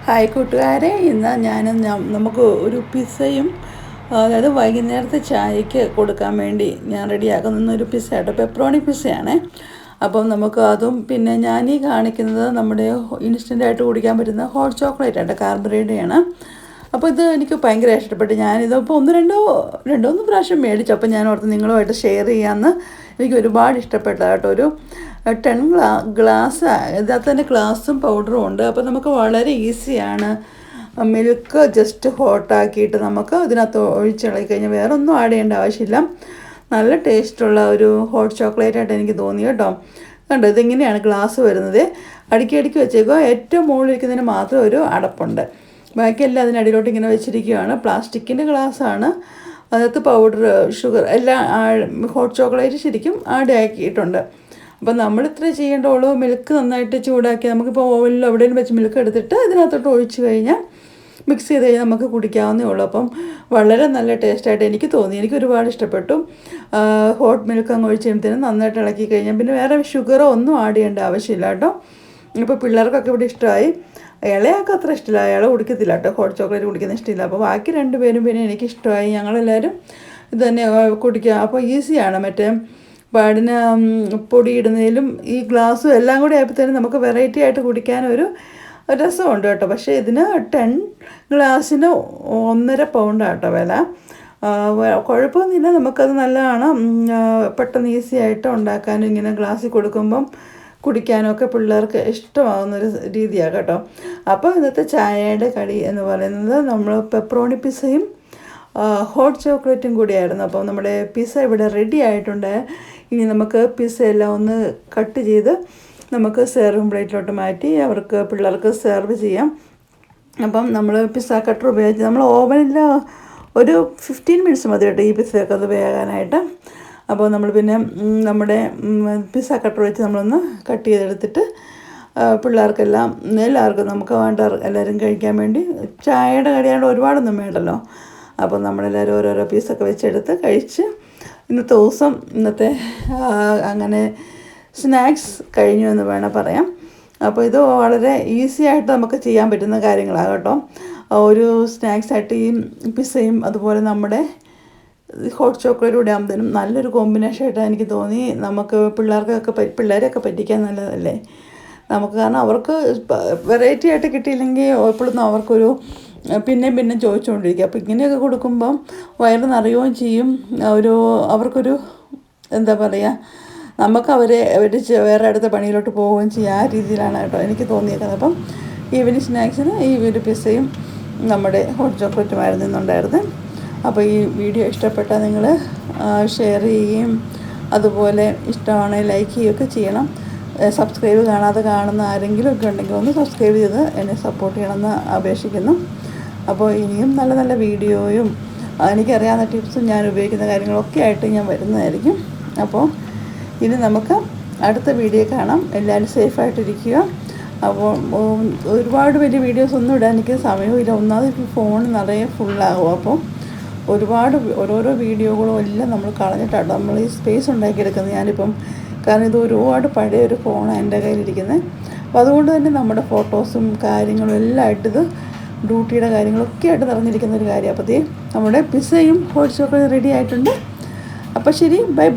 Hi കൂട്ടുകാരെ, ഇന്ന് നമുക്ക് ഒരു പിസ്സയും അതായത് വൈകുന്നേരത്തെ ചായക്ക് കൊടുക്കാൻ വേണ്ടി ഞാൻ റെഡിയാക്കുന്ന ഒരു പിസ്സ കേട്ടോ. പെപ്പറോണി പിസ്സയാണ്. അപ്പം നമുക്ക് അതും പിന്നെ ഞാനീ കാണിക്കുന്നത് നമ്മുടെ ഇൻസ്റ്റൻ്റായിട്ട് കുടിക്കാൻ പറ്റുന്ന ഹോട്ട് ചോക്ലേറ്റ് ആട്ടോ, കാർബറേഡയാണ്. അപ്പോൾ ഇത് എനിക്ക് ഭയങ്കര ഇഷ്ടപ്പെട്ടു. ഞാനിതിപ്പോൾ രണ്ടോ പ്രാവശ്യം മേടിച്ചു. അപ്പോൾ ഞാൻ ഓർത്ത് നിങ്ങളുമായിട്ട് ഷെയർ ചെയ്യാമെന്ന്. എനിക്ക് ഒരുപാട് ഇഷ്ടപ്പെട്ട കേട്ടോ. ഒരു 10 ഗ്ലാസ് ഇതിനകത്ത് തന്നെ ഗ്ലാസും പൗഡറും ഉണ്ട്. അപ്പോൾ നമുക്ക് വളരെ ഈസിയാണ്. മിൽക്ക് ജസ്റ്റ് ഹോട്ടാക്കിയിട്ട് നമുക്ക് ഇതിനകത്ത് ഒഴിച്ചിളക്കി കഴിഞ്ഞാൽ വേറെ ഒന്നും ആഡ് ചെയ്യേണ്ട ആവശ്യമില്ല. നല്ല ടേസ്റ്റുള്ള ഒരു ഹോട്ട് ചോക്ലേറ്റായിട്ട് എനിക്ക് തോന്നി കേട്ടോ. കണ്ടോ, ഇതിങ്ങനെയാണ് ഗ്ലാസ് വരുന്നത്. അടുക്കി വെച്ചേക്കുക. ഏറ്റവും മുകളിലിരിക്കുന്നതിന് മാത്രം ഒരു അടപ്പുണ്ട്. ബാക്കിയെല്ലാം അതിനടിയിലോട്ട് ഇങ്ങനെ വെച്ചിരിക്കുകയാണ്. പ്ലാസ്റ്റിക്കിൻ്റെ ഗ്ലാസ്സാണ്. അതിനകത്ത് പൗഡർ, ഷുഗർ എല്ലാം ഹോട്ട് ചോക്ലേറ്റ് ശരിക്കും ആഡ് ആക്കിയിട്ടുണ്ട്. അപ്പം നമ്മൾ ഇത്ര ചെയ്യേണ്ടുള്ളൂ. മിൽക്ക് നന്നായിട്ട് ചൂടാക്കി നമുക്കിപ്പോൾ ഓവനിലോ എവിടെയെങ്കിലും വെച്ച് മിൽക്ക് എടുത്തിട്ട് ഇതിനകത്തോട്ട് ഒഴിച്ച് കഴിഞ്ഞാൽ മിക്സ് ചെയ്ത് കഴിഞ്ഞാൽ നമുക്ക് കുടിക്കാവുന്നേ ഉള്ളൂ. അപ്പം വളരെ നല്ല ടേസ്റ്റായിട്ട് എനിക്ക് തോന്നി. എനിക്ക് ഒരുപാട് ഇഷ്ടപ്പെട്ടു. ഹോട്ട് മിൽക്ക് അങ്ങ് ഒഴിച്ച് കഴിയുമ്പോഴത്തേനും നന്നായിട്ട് ഇളക്കി കഴിഞ്ഞാൽ പിന്നെ വേറെ ഷുഗറോ ഒന്നും ആഡ് ചെയ്യേണ്ട ആവശ്യമില്ല കേട്ടോ. ഇപ്പോൾ പിള്ളേർക്കൊക്കെ ഇവിടെ ഇഷ്ടമായി. ഇളയാൾക്ക് അത്ര ഇഷ്ടമില്ല, അയാൾ കുടിക്കത്തില്ല കേട്ടോ, ഹോട്ട് ചോക്ലേറ്റ് കുടിക്കുന്ന ഇഷ്ടമില്ല. അപ്പോൾ ബാക്കി 2 പേരും പിന്നെ എനിക്കിഷ്ടമായി. ഞങ്ങളെല്ലാവരും ഇത് തന്നെ കുടിക്കുക. അപ്പോൾ ഈസിയാണ്. മറ്റേ പാടിന് പൊടി ഇടുന്നതിലും ഈ ഗ്ലാസ്സും എല്ലാം കൂടി ആയപ്പോഴത്തേനും നമുക്ക് വെറൈറ്റി ആയിട്ട് കുടിക്കാനൊരു രസമുണ്ട് കേട്ടോ. പക്ഷേ ഇതിന് 10 ഗ്ലാസ്സിന് 1.5 പൗണ്ടാണ് കേട്ടോ വില. കുഴപ്പമൊന്നുമില്ല, നമുക്കത് നല്ലതാണ്. പെട്ടെന്ന് ഈസി ആയിട്ട് ഉണ്ടാക്കാനും ഇങ്ങനെ ഗ്ലാസ്സിൽ കൊടുക്കുമ്പം കുടിക്കാനൊക്കെ പിള്ളേർക്ക് ഇഷ്ടമാകുന്നൊരു രീതിയാണ് കേട്ടോ. അപ്പോൾ ഇന്നത്തെ ചായയുടെ കടി എന്ന് പറയുന്നത് നമ്മൾ പെപ്പറോണി പിസ്സയും ഹോട്ട് ചോക്ലേറ്റും കൂടിയായിരുന്നു. അപ്പോൾ നമ്മുടെ പിസ്സ ഇവിടെ റെഡി ആയിട്ടുണ്ട്. ഇനി നമുക്ക് പിസ്സ എല്ലാം ഒന്ന് കട്ട് ചെയ്ത് നമുക്ക് സെർവിങ് പ്ലേറ്റിലോട്ട് മാറ്റി പിള്ളേർക്ക് സെർവ് ചെയ്യാം. അപ്പം നമ്മൾ പിസ്സ കട്ടർ ഉപയോഗിച്ച് നമ്മൾ ഓവനിൽ ഒരു 15 മിനിറ്റ്സ് മതി കേട്ടോ ഈ പിസ്സയൊക്കെ അത് വേകാനായിട്ട്. അപ്പോൾ നമ്മൾ പിന്നെ നമ്മുടെ പിസ്സ കട്ടർ വെച്ച് നമ്മളൊന്ന് കട്ട് ചെയ്തെടുത്തിട്ട് പിള്ളേർക്കെല്ലാം എല്ലാവർക്കും നമുക്ക് വേണ്ട എല്ലാവരും കഴിക്കാൻ വേണ്ടി ചായയുടെ കടിയാണ്ട് ഒരുപാടൊന്നും വേണ്ടല്ലോ. അപ്പോൾ നമ്മളെല്ലാവരും ഓരോരോ പീസൊക്കെ വെച്ചെടുത്ത് കഴിച്ച് ഇന്നത്തെ അങ്ങനെ സ്നാക്സ് കഴിഞ്ഞു എന്ന് വേണം പറയാം. അപ്പോൾ ഇത് വളരെ ഈസി ആയിട്ട് നമുക്ക് ചെയ്യാൻ പറ്റുന്ന കാര്യങ്ങളാണ് കേട്ടോ. ഒരു സ്നാക്സായിട്ട് ഈ പിസ്സയും അതുപോലെ നമ്മുടെ ഹോട്ട് ചോക്ലേറ്റ് കൂടെ ആകുമ്പോഴത്തേനും നല്ലൊരു കോമ്പിനേഷൻ ആയിട്ടാണ് എനിക്ക് തോന്നി. നമുക്ക് പിള്ളേരെയൊക്കെ പറ്റിക്കാൻ നല്ലതല്ലേ നമുക്ക്. കാരണം അവർക്ക് വെറൈറ്റി ആയിട്ട് കിട്ടിയില്ലെങ്കിൽ എപ്പോഴും അവർക്കൊരു പിന്നെ ചോദിച്ചുകൊണ്ടിരിക്കുക. അപ്പോൾ ഇങ്ങനെയൊക്കെ കൊടുക്കുമ്പം വയറ് നിറയുകയും ചെയ്യും. അവർക്കൊരു എന്താ പറയുക, നമുക്ക് അവരെ വേറെ അടുത്ത പണിയിലോട്ട് പോവുകയും ചെയ്യും. ആ രീതിയിലാണ് കേട്ടോ എനിക്ക് തോന്നിയേക്കുന്നത്. അപ്പം ഈവനിങ് സ്നാക്സിന് ഈ ഒരു പിസ്സയും നമ്മുടെ ഹോട്ട് ചോക്ലേറ്റുമായിരുന്നു ഇന്നുണ്ടായിരുന്നത്. അപ്പോൾ ഈ വീഡിയോ ഇഷ്ടപ്പെട്ടാൽ നിങ്ങൾ ഷെയർ ചെയ്യുകയും അതുപോലെ ഇഷ്ടമാണെങ്കിൽ ലൈക്ക് ചെയ്യുകയൊക്കെ ചെയ്യണം. സബ്സ്ക്രൈബ് കാണുന്ന ആരെങ്കിലും ഒക്കെ ഉണ്ടെങ്കിൽ ഒന്ന് സബ്സ്ക്രൈബ് ചെയ്ത് എന്നെ സപ്പോർട്ട് ചെയ്യണമെന്ന് അപേക്ഷിക്കുന്നു. അപ്പോൾ ഇനിയും നല്ല നല്ല വീഡിയോയും എനിക്കറിയാവുന്ന ടിപ്സും ഞാൻ ഉപയോഗിക്കുന്ന കാര്യങ്ങളൊക്കെ ആയിട്ട് ഞാൻ വരുന്നതായിരിക്കും. അപ്പോൾ ഇനി നമുക്ക് അടുത്ത വീഡിയോ കാണാം. എല്ലാവരും സേഫായിട്ടിരിക്കുക. അപ്പോൾ ഒരുപാട് വലിയ വീഡിയോസ് ഒന്നും ഇടാൻ എനിക്ക് സമയമില്ല. ഒന്നാമത് ഫോൺ നിറയെ ഫുള്ളാകും. അപ്പോൾ ഓരോരോ വീഡിയോകളും എല്ലാം നമ്മൾ കളഞ്ഞിട്ടാണ് നമ്മൾ ഈ സ്പേസ് ഉണ്ടാക്കിയെടുക്കുന്നത് ഞാനിപ്പം. കാരണം ഇത് ഒരുപാട് പഴയൊരു ഫോണാണ് എൻ്റെ കയ്യിലിരിക്കുന്നത്. അപ്പോൾ അതുകൊണ്ട് തന്നെ നമ്മുടെ ഫോട്ടോസും കാര്യങ്ങളും എല്ലാം ആയിട്ടിത് ഡ്യൂട്ടിയുടെ കാര്യങ്ങളൊക്കെ ആയിട്ട് നിറഞ്ഞിരിക്കുന്ന ഒരു കാര്യം. അപ്പോൾ നമ്മുടെ പിസ്സയും ഹോട്ട് ചോക്ലേറ്റ് റെഡി ആയിട്ടുണ്ട്. അപ്പോൾ ശരി, ബൈ.